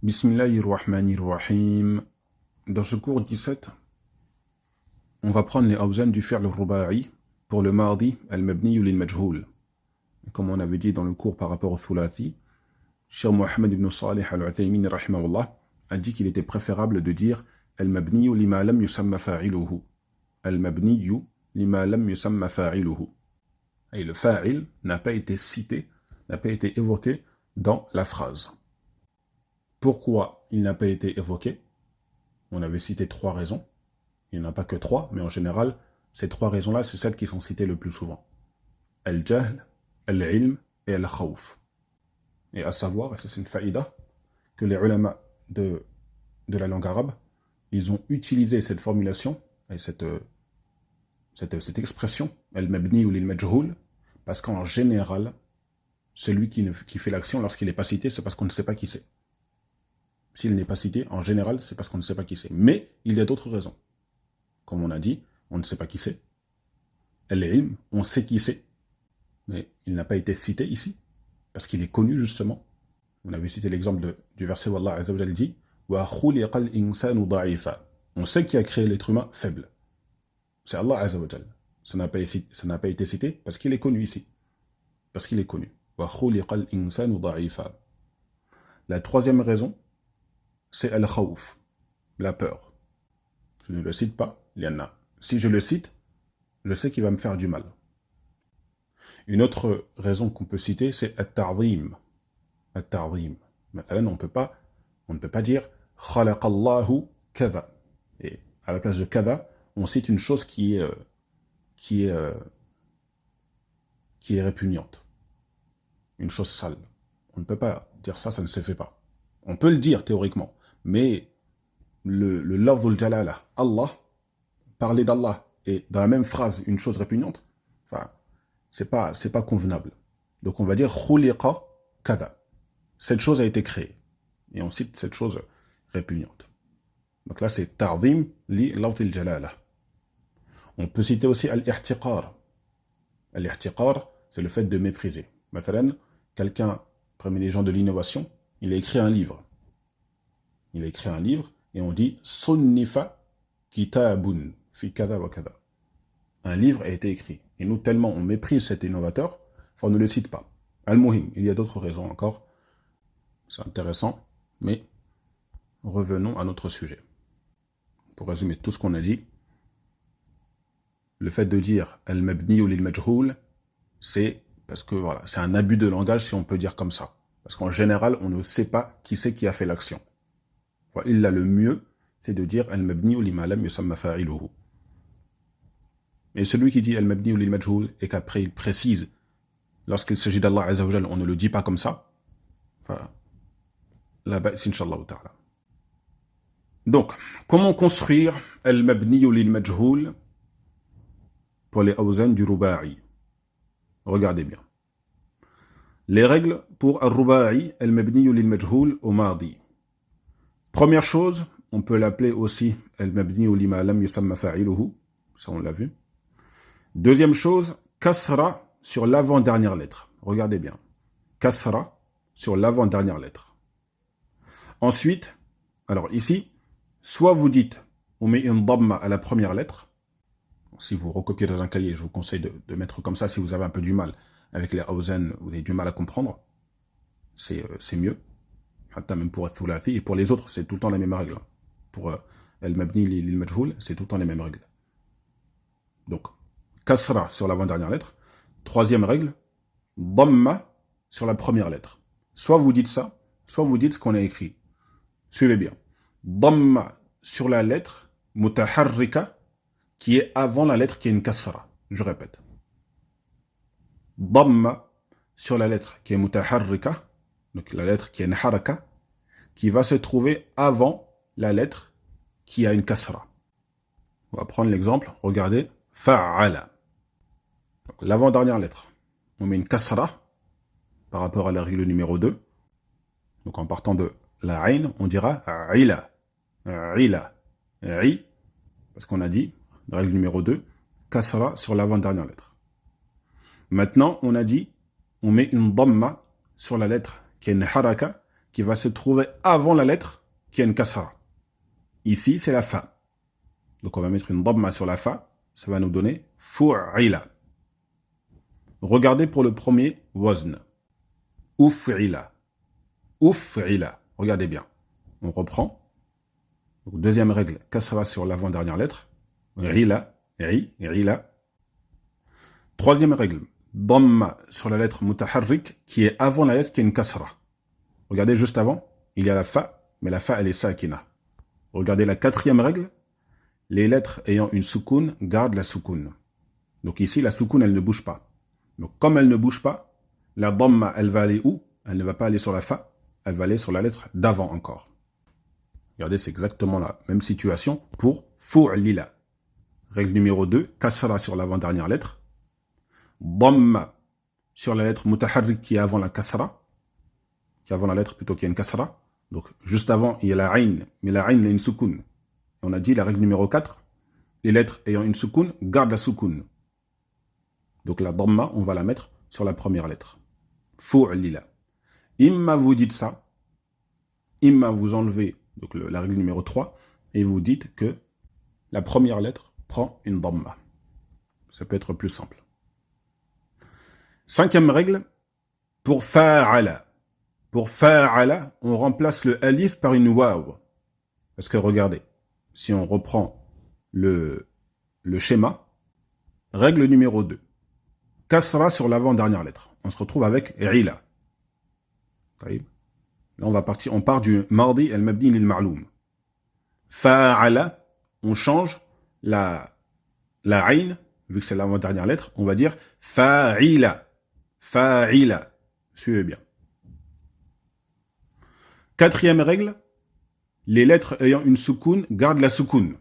Bismillahirrahmanirrahim. Dans ce cours 17, on va prendre les awzan du fi'l al-ruba'i pour le mardi al-mabni ou lil-majhoul. Comme on avait dit dans le cours par rapport au thulathi, Cheikh Mohammed ibn Salih al-Uthaymin rahimahullah a dit qu'il était préférable de dire al-mabni lima lam yusamma fa'iluhu. Al-mabni lima lam yusamma fa'iluhu. Et le fa'il n'a pas été cité, n'a pas été évoqué dans la phrase. Pourquoi il n'a pas été évoqué? On avait cité 3 raisons. Il n'y en a pas que 3, mais en général, ces 3 raisons-là, c'est celles qui sont citées le plus souvent. Al-jahl, al-ilm et al-khawf. Et à savoir, et ça c'est une faïda, que les ulama de la langue arabe, ils ont utilisé cette formulation, et cette expression, al-mabni ou lil-majhoul, parce qu'en général, celui qui fait l'action lorsqu'il n'est pas cité, c'est parce qu'on ne sait pas qui c'est. S'il n'est pas cité, en général, c'est parce qu'on ne sait pas qui c'est. Mais il y a d'autres raisons. Comme on a dit, on ne sait pas qui c'est. Al-ilm, on sait qui c'est. Mais il n'a pas été cité ici, parce qu'il est connu justement. On avait cité l'exemple du verset où Allah Azza wa Jalla dit wa khuliqa al-insanu da'ifa. On sait qui a créé l'être humain faible. C'est Allah Azza wa Jalla. Ça n'a pas été cité parce qu'il est connu ici. Parce qu'il est connu. Wa khuliqa al-insanu da'ifa. La troisième raison, c'est al-khawf, la peur. Je ne le cite pas, il y en a. Si je le cite, je sais qu'il va me faire du mal. Une autre raison qu'on peut citer, c'est at-ta'zim. At-ta'zim. Mathalan, on ne peut pas dire khalaqallahu kada. Et à la place de kada, on cite une chose qui est répugnante. Une chose sale. On ne peut pas dire ça, ça ne se fait pas. On peut le dire théoriquement, mais le lafzul jalala, Allah, parler d'Allah, et dans la même phrase, une chose répugnante, enfin, c'est pas convenable. Donc on va dire khuliqa kada. Cette chose a été créée. Et on cite cette chose répugnante. Donc là, c'est ta'zim li lafzul jalala. On peut citer aussi al-ihtiqar. Al-ihtiqar, c'est le fait de mépriser. Mathalan, quelqu'un, parmi les gens de l'innovation, il a écrit un livre. Il a écrit un livre et on dit sunnifa kitabun fi kada wa kada. Un livre a été écrit. Et nous, tellement on méprise cet innovateur, on ne le cite pas. Al-muhim, il y a d'autres raisons encore. C'est intéressant, mais revenons à notre sujet. Pour résumer tout ce qu'on a dit, le fait de dire al-mabni ou lil-majhoul, c'est parce que voilà, c'est un abus de langage si on peut dire comme ça. Parce qu'en général, on ne sait pas qui c'est qui a fait l'action. Il a le mieux, c'est de dire al-mabni ou lima lam yusamma fa'iluhu. Et celui qui dit al-mabni ou lil-majhoul et qu'après il précise, lorsqu'il s'agit d'Allah Azza wa Jalla, on ne le dit pas comme ça. Enfin, la ba's inshallah ta'ala. Donc, comment construire al-mabni ou lil-majhoul pour les awzan du ruba'i? Regardez bien. Les règles pour al-ruba'i, al-mabni ou lil-majhoul au mardi. Première chose, on peut l'appeler aussi al-mabni ou lima lam yusamma fa'iluhu. Ça, on l'a vu. Deuxième chose, kasra sur l'avant-dernière lettre. Regardez bien. Kasra sur l'avant-dernière lettre. Ensuite, alors ici, soit vous dites, on met une dhamma à la première lettre. Si vous recopiez dans un cahier, je vous conseille de mettre comme ça si vous avez un peu du mal avec les awzan, vous avez du mal à comprendre. C'est mieux. Même pour al-thulathi et pour les autres, c'est tout le temps la même règle. Pour al-mabni lil-majhoul, c'est tout le temps les mêmes règles. Donc, kasra sur l'avant-dernière lettre. Troisième règle, dhamma sur la première lettre. Soit vous dites ça, soit vous dites ce qu'on a écrit. Suivez bien. Dhamma sur la lettre mutaharrika qui est avant la lettre qui est une kasra. Je répète. Dhamma sur la lettre qui est mutaharrika, donc la lettre qui est une haraka, qui va se trouver avant la lettre qui a une kasra. On va prendre l'exemple, regardez, fa'ala. L'avant-dernière lettre, on met une kasra par rapport à la règle numéro 2. Donc en partant de la ayn, on dira ila, ila, ri, parce qu'on a dit, règle numéro 2, kasra sur l'avant-dernière lettre. Maintenant, on a dit, on met une dhamma sur la lettre qui est une haraka, qui va se trouver avant la lettre qui a une kasra. Ici, c'est la fa. Donc on va mettre une dhamma sur la fa, ça va nous donner fu'ila. Regardez pour le premier wazn. Uf'ila. Uf'ila. Regardez bien. On reprend. Donc, deuxième règle, kasra sur l'avant-dernière lettre. Rila, rila. Troisième règle, dhamma sur la lettre mutaharrik qui est avant la lettre qui est une kasra. Regardez juste avant, il y a la fa, mais la fa elle est sakina. Regardez la quatrième règle, les lettres ayant une soukoun gardent la soukoun. Donc ici la soukoun elle ne bouge pas. Donc comme elle ne bouge pas, la dhamma elle va aller où? Elle ne va pas aller sur la fa, elle va aller sur la lettre d'avant encore. Regardez, c'est exactement la même situation pour fu'lila. Règle numéro 2, kasra sur l'avant-dernière lettre. Dhamma sur la lettre mutaharrik qui est avant la kasra. Qui est avant la lettre plutôt qu'il y a une kasra. Donc juste avant, il y a la ayn, mais la ayn, il y a une soukoun. Et on a dit la règle numéro 4, les lettres ayant une soukoun gardent la soukoun. Donc la dhamma, on va la mettre sur la première lettre. Fu'lila. Imma vous dites ça, imma vous enlevez donc la règle numéro 3, et vous dites que la première lettre prend une dhamma. Ça peut être plus simple. Cinquième règle, pour fa'ala. Pour fa'ala, on remplace le alif par une waw. Parce que regardez, si on reprend le schéma, règle numéro 2, kasra sur l'avant-dernière lettre. On se retrouve avec rila. Là, on part du mardi al-mabni lil-ma'loum. Fa'ala, on change la ayn, vu que c'est l'avant-dernière lettre, on va dire fa'ila. Fa'ila. Suivez bien. Quatrième règle, les lettres ayant une soukoun gardent la soukoun.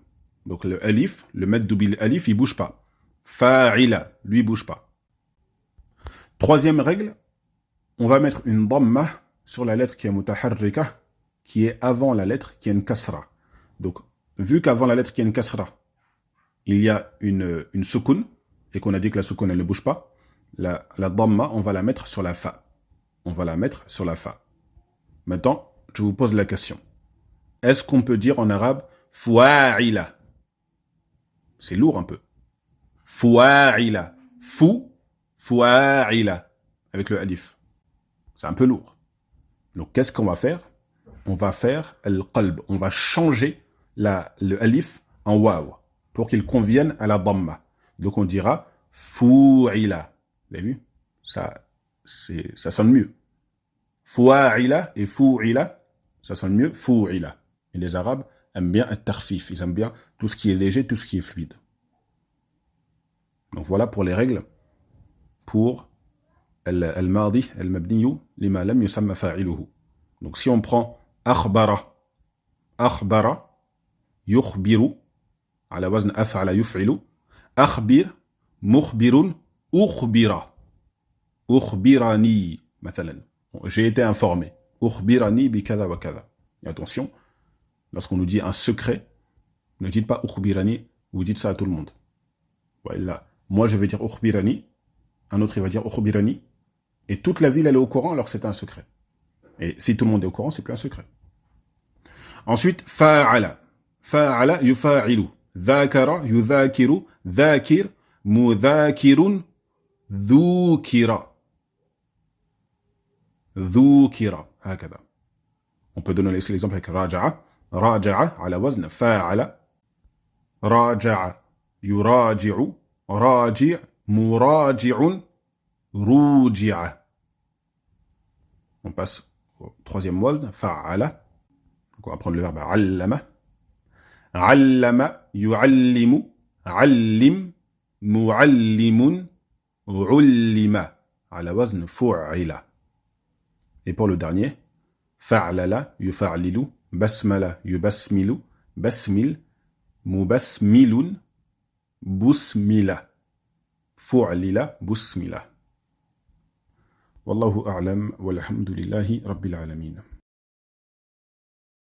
Donc le alif, le mad double alif, il bouge pas. Fa'ila, lui bouge pas. Troisième règle, on va mettre une dhamma sur la lettre qui est mutaharrika, qui est avant la lettre qui est une kasra. Donc, vu qu'avant la lettre qui est une kasra, il y a une soukoun, et qu'on a dit que la soukoun elle ne bouge pas, la dhamma, on va la mettre sur la fa. On va la mettre sur la fa. Maintenant, je vous pose la question. Est-ce qu'on peut dire en arabe fu'a'ila? C'est lourd un peu. Fu'a'ila. Fu'a'ila. Avec le alif. C'est un peu lourd. Donc, qu'est-ce qu'on va faire? On va faire al-qalb. On va changer le alif en waw pour qu'il convienne à la dhamma. Donc, on dira fu'ila. Vous avez vu? Ça sonne mieux. Fu'ila et fu'ila, ça sonne mieux fu'ila. Et les Arabes aiment bien at-tarfif. Ils aiment bien tout ce qui est léger, tout ce qui est fluide. Donc, voilà pour les règles pour al-madi, al-mabniyu, lima lam yusamma fa'iluhu. Donc si on prend akhbara, yukhbiru, ala wazn af'ala yuf'ilu, akhbir, mukhbirun, ukhbira, ukhbirani, mathalan. J'ai été informé. Ukhbirani bi kada wa kada. Et attention, lorsqu'on nous dit un secret, ne dites pas ukhbirani, vous dites ça à tout le monde. Voilà. Moi je vais dire ukhbirani, un autre il va dire ukhbirani, et toute la ville elle est au courant alors que c'est un secret. Et si tout le monde est au courant, c'est plus un secret. Ensuite, fa'ala. Fa'ala yufa'ilu. Dhakara yudhakiru. Dhakir mudhakirun. Dhukira. Dhukira. Hakada. On peut donner ici l'exemple avec raja'a. Raja'a ala wazn fa'ala. Raja'a yuraji'u. Raji' muraji'un. Ruji'a. On passe au troisième wazn, fa'ala. Donc on va prendre le verbe allama. Allama, yu'allimu, allim, mu'allimun, ullima. Ala wazn fu'ila. Et pour le dernier, fa'lala, yufa'lilu, basmala, yubasmilu, basmil, mubasmilun, busmila. Fu'lila, busmila. والله أعلم والحمد لله رب العالمين.